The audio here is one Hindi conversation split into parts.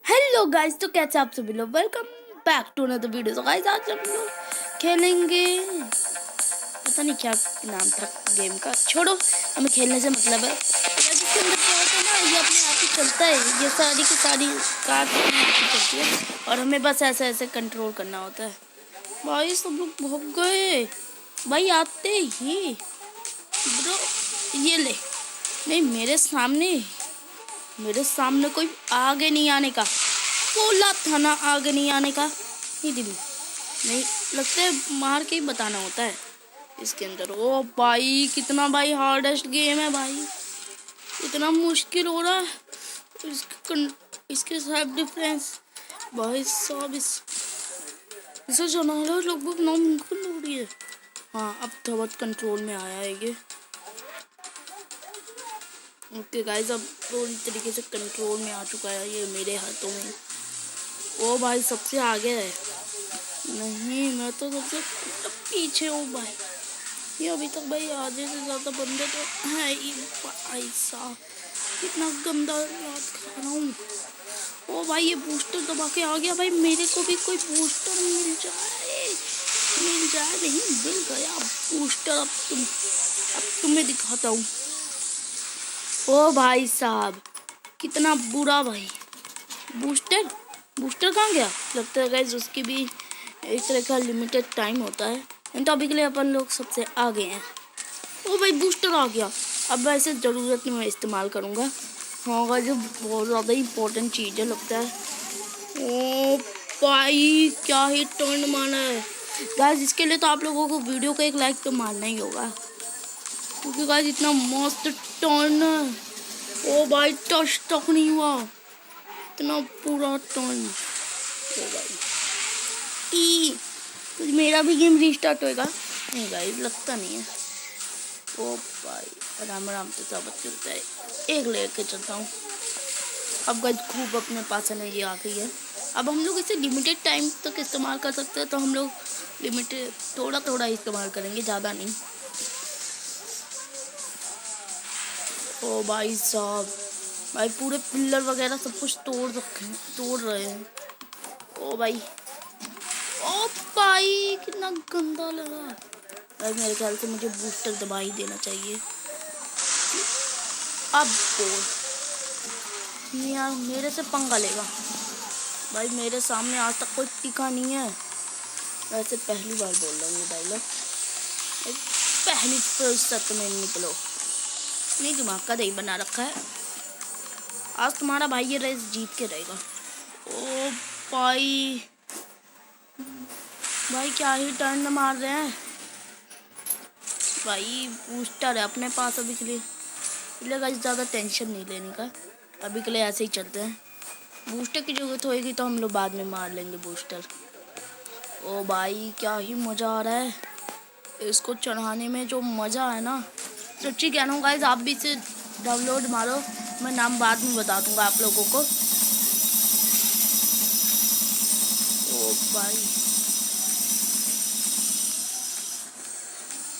हेलो गाइस, तो कैसे आप सभी लोग, welcome back to another video. तो गाइस आज हम लोग खेलेंगे, पता नहीं क्या नाम था गेम का, छोड़ो, हमें खेलने से मतलब है। इसके अंदर क्या होता है ना, ये अपने आप ही चलता है, ये सारी की सारी कार अपने आप ही चलती है और हमें बस ऐसे ऐसे कंट्रोल करना होता है। भाई सब लोग भाग गए भाई, आते ही ब्रो, ये ले। नहीं, मेरे सामने कोई आगे नहीं आने का बोला था ना, आगे नहीं आने का। नहीं दिली, नहीं लगता है, मार के ही बताना होता है इसके अंदर। ओ भाई कितना भाई हार्डेस्ट गेम है भाई, इतना मुश्किल हो रहा है इसके साथ डिफरेंस भाई साहब, इसे जनाना लगभग नामुमकिन हो रही है। हाँ अब तो बहुत कंट्रोल में आया है ये। ओके गाइस, अब पूरी तरीके से कंट्रोल में आ चुका है ये मेरे हाथों में। ओ भाई सबसे आगे है, नहीं मैं तो सबसे पीछे हूँ भाई। ये अभी तक भाई आधे से ज़्यादा बंदे तो है ही भाई साहब, कितना गंदा रात खा रहा हूँ। ओ भाई ये बूस्टर दबा के आ गया भाई, मेरे को भी कोई बूस्टर मिल जाए, नहीं मिल गया बूस्टर। अब तुम्हें दिखाता हूँ। ओ भाई साहब कितना बुरा भाई, बूस्टर बूस्टर कहाँ गया? लगता है गाइस उसकी भी एक तरह का लिमिटेड टाइम होता है, तो अभी के लिए अपन लोग सबसे आगे हैं। ओ भाई बूस्टर आ गया, अब वैसे ज़रूरत नहीं, मैं इस्तेमाल करूँगा। हाँ गाइस, जो बहुत ज़्यादा इम्पोर्टेंट चीज़ है लगता है। ओ भाई क्या ही टर्न मारना है गाइस, इसके लिए तो आप लोगों को वीडियो को एक लाइक तो मारना ही होगा, क्योंकि गाइस इतना मस्त टर्न है। ओ भाई टच तक नहीं हुआ, इतना पूरा टर्न। ओ भाई तो मेरा भी गेम रीस्टार्ट होएगा? नहीं गाइस लगता नहीं है। ओ भाई आराम आराम से सब चलता है, एक लेके चलता हूँ। अब गाइस खूब अपने पास एनर्जी आ गई है, अब हम लोग इसे लिमिटेड टाइम तक इस्तेमाल कर सकते हैं, तो हम लोग लिमिटेड थोड़ा थोड़ा इस्तेमाल करेंगे, ज़्यादा नहीं। ओ भाई साहब, भाई पूरे पिलर वगैरह सब कुछ तोड़ रहे हैं। ओ भाई, ओ भाई कितना गंदा लगा भाई, मेरे ख्याल से मुझे बूस्टर दबा ही देना चाहिए। अब बोल यार, मेरे से पंगा लेगा भाई, मेरे सामने आज तक कोई टिका नहीं है। वैसे पहली बार बोल रहा हूँ ये डायलॉग, पहली फुर्सत में निकलो, नहीं दिमाग का दही बना रखा है। आज तुम्हारा भाई ये रेस जीत के रहेगा। ओ भाई, भाई क्या ही टर्न मार रहे हैं भाई, बूस्टर है अपने पास अभी के लिए, इसलिए गाइस ज़्यादा टेंशन नहीं लेने का, अभी के लिए ऐसे ही चलते हैं। बूस्टर की ज़रूरत होएगी तो हम लोग बाद में मार लेंगे बूस्टर। ओ भाई क्या ही मज़ा आ रहा है इसको चढ़ाने में, जो मज़ा है ना, सच्ची कह रहा हूँ गाइस, आप भी इसे डाउनलोड मारो, मैं नाम बाद में बता दूँगा आप लोगों को। ओ भाई,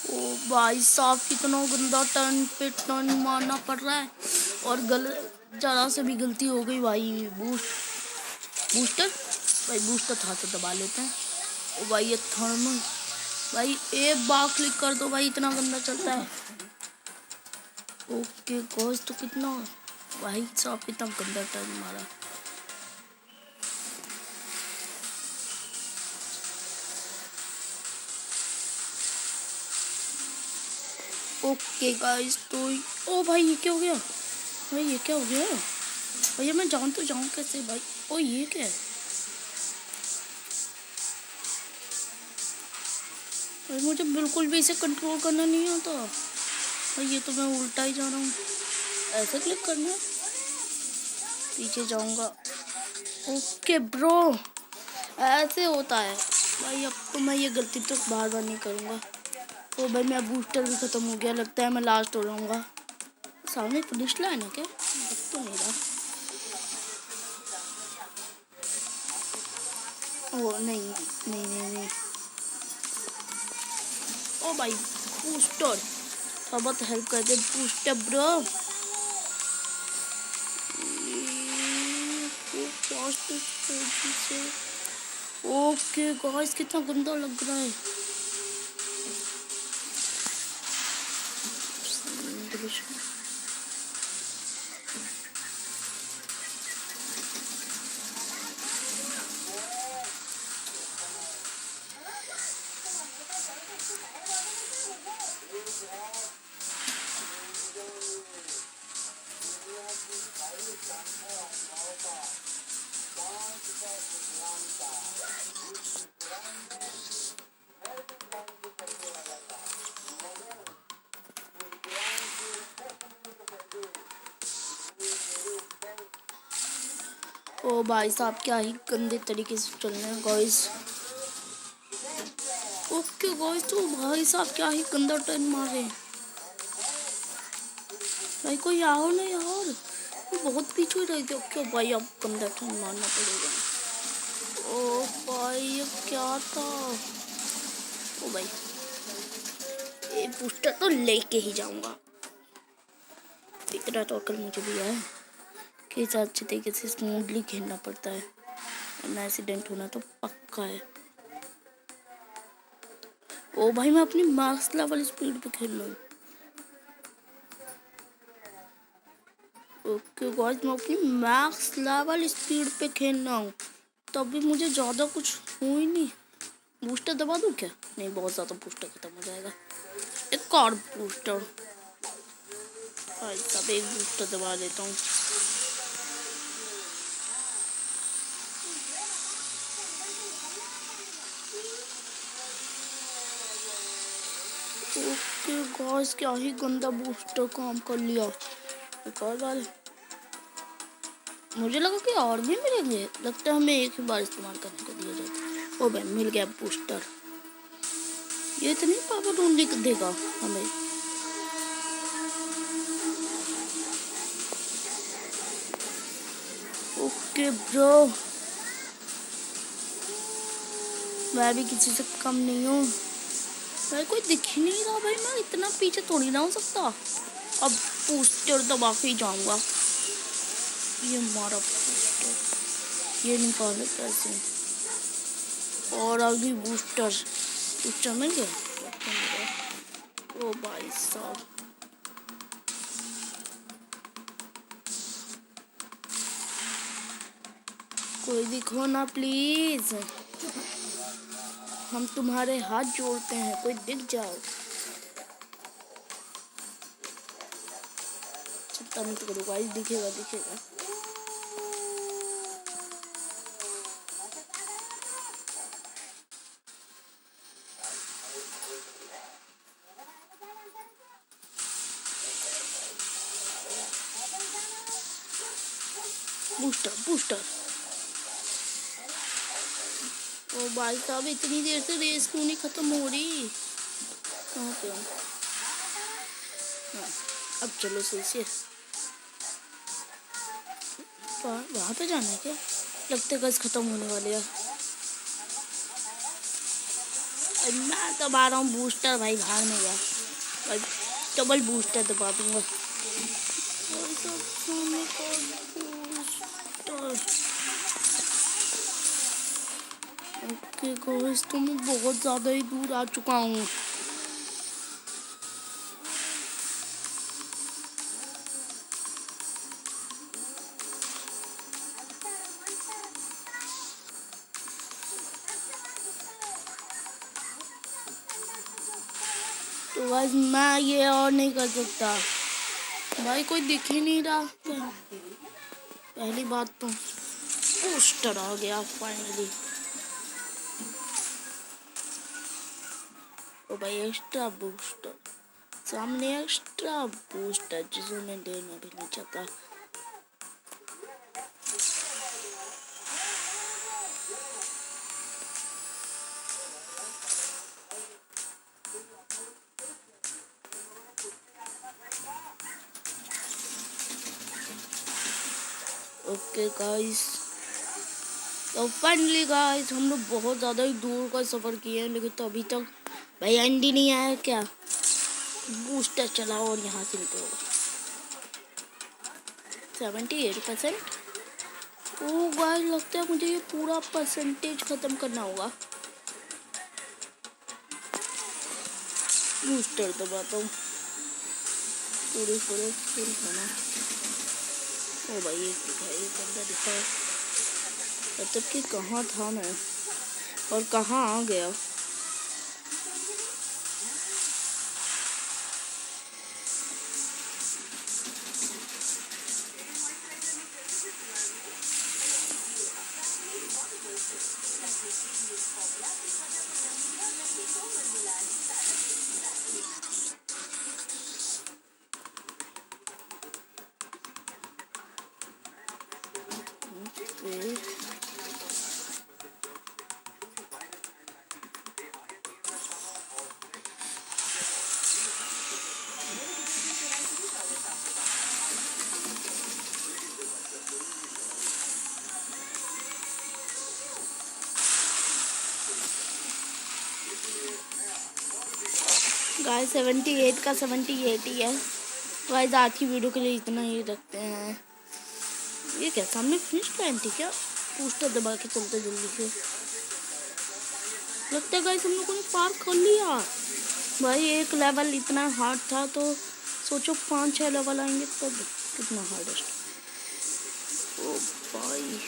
ओ भाई साहब कितना गंदा टर्न पे टर्न मारना पड़ रहा है, और ज़रा से भी गलती हो गई भाई, बूस्टर भाई, बूस्टर था तो दबा लेते हैं। ओ भाई ये थर्मल भाई, एक बार क्लिक कर दो भाई, इतना गंदा चलता है। ओके गोश, तो कितना भाई साहब कितना गंदा टर्न मारा। ओके गाइस, तो ओ भाई ये क्या हो गया भाई, ये क्या हो गया भैया, मैं जाऊँ तो जाऊँ कैसे भाई? ओ ये क्या है भाई, मुझे बिल्कुल भी इसे कंट्रोल करना नहीं आता भाई, ये तो मैं उल्टा ही जा रहा हूँ। ऐसे क्लिक करना है, पीछे जाऊँगा। ओके ब्रो, ऐसे होता है भाई, अब तो मैं ये गलती तो बार बार नहीं करूँगा। तो भाई मेरा बूस्टर भी ख़त्म हो गया, लगता है मैं लास्ट हो जाऊँगा। सामने पुलिस लाइन है क्या? तो नहीं रहा। ओ नहीं नहीं नहीं नहीं, ओ भाई बूस्टर, थोड़ा बहुत हेल्प कर दे बूस्टर ब्रो। फास्ट स्पीड से। ओके गाइस कितना गंदा लग रहा है। ओ भाई साहब क्या ही गंदे तरीके से चल रहे हैं गाइस। ओके गाइस तो भाई साहब क्या ही गंदा टर्न मार रहे हैं। भाई कोई आओ ना यार, ये बहुत पीछे रह गया। क्यों भाई अब गंदा टर्न मारना पड़ेगा। ओ भाई ये क्या था। ओ भाई ये बूस्टर तो लेके ही जाऊंगा। इतना तो अकल मुझे भी है कि इसे अच्छे तरीके से स्मूथली खेलना पड़ता है, वरना एक्सीडेंट होना तो पक्का है। ओ भाई मैं अपनी मैक्स लेवल स्पीड पे खेल रहा हूँ। ओके गाइस मैं अपनी मैक्स लेवल स्पीड पे खेल रहा हूँ, तभी मुझे ज़्यादा कुछ हो ही नहीं। बूस्टर दबा दूँ क्या? नहीं, बहुत ज़्यादा बूस्टर खत्म हो जाएगा। एक और बूस्टर, भाई साहब एक बूस्टर दबा देता हूँ। ओके गाइस क्या ही गंदा बूस्टर काम कर लिया। एक और बार, मुझे लगा कि और भी मिलेंगे, लगता है हमें एक ही बार इस्तेमाल करने को दिया जाता। ओ भाई मिल गया बूस्टर। ये इतनी पावर ओनली देगा हमें। ओके ब्रो, मैं भी किसी से कम नहीं हूँ। भाई कोई दिख ही नहीं रहा। भाई मैं इतना पीछे थोड़ी ना हो सकता। अब बूस्टर दबा के ही जाऊंगा। ये हमारा बूस्टर, ये निकाले पैसे और अभी बूस्टर मिल गया। ओ भाई साहब कोई दिखो ना प्लीज, हम तुम्हारे हाथ जोड़ते हैं, कोई दिख जाओ। चिंता मत करो गाइस, दिखेगा दिखेगा। Booster booster. ओ भाई साहब इतनी देर से रेस क्यों नहीं खत्म हो रही? कहाँ पे हम? हाँ, अब चलो सही से। वहाँ पे जाना है क्या? लगता है खत्म होने वाले हैं। मैं दबा रहा हूँ बूस्टर, भाई भाग नहीं गया। भाई डबल बूस्टर दबा दूंगा। ओके गाइस तो मैं बहुत ज़्यादा ही दूर आ चुका हूँ। तो गाइस मैं ये और नहीं कर सकता। भाई कोई दिख ही नहीं रहा। पहली बात तो बूस्टर आ गया फाइनली। ओ भाई एक्स्ट्रा बूस्टर, सामने एक्स्ट्रा बूस्टर जिसे मैं देना भी नहीं चाहता। ओके गाइस तो फाइनली गाइस हम लोग बहुत ज़्यादा ही दूर का सफ़र किए हैं, लेकिन तो अभी तक भाई एंड ही नहीं आया क्या? बूस्टर चलाओ और यहाँ से निकलो। 78%। ओ गाइस लगता है मुझे ये पूरा परसेंटेज खत्म करना होगा। बूस्टर दबाता हूँ पूरे पूरे फुल होना। ओ भाई एक दिखा, एक बंदा दिखा, मतलब कि कहाँ था मैं और कहाँ आ गया। गाइस 78 का 78 ही है। गाइस आज की वीडियो के लिए इतना ही रखते हैं। ये क्या सामने फिनिश लाइन थी क्या? पोस्टर दबा के चलते जल्दी से। लगता है गाइस हम लोगों ने पार कर लिया। भाई एक लेवल इतना हार्ड था तो सोचो 5-6 लेवल आएंगे तब कितना हार्डेस्ट। ओ भाई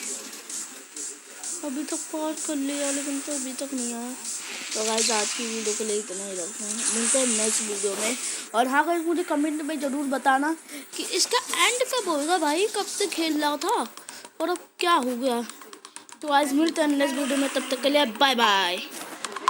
अभी तक पार कर लिया लेकिन तो अभी तक नहीं आया। तो गाइस आज की वीडियो के लिए इतना ही रखते हैं, मिलते हैं नेक्स्ट वीडियो में। और हाँ गाइस मुझे कमेंट में ज़रूर बताना कि इसका एंड कब होगा भाई, कब से खेल रहा था और अब क्या हो गया। तो आज मिलते हैं नेक्स्ट वीडियो में, तब तक के लिए बाय बाय।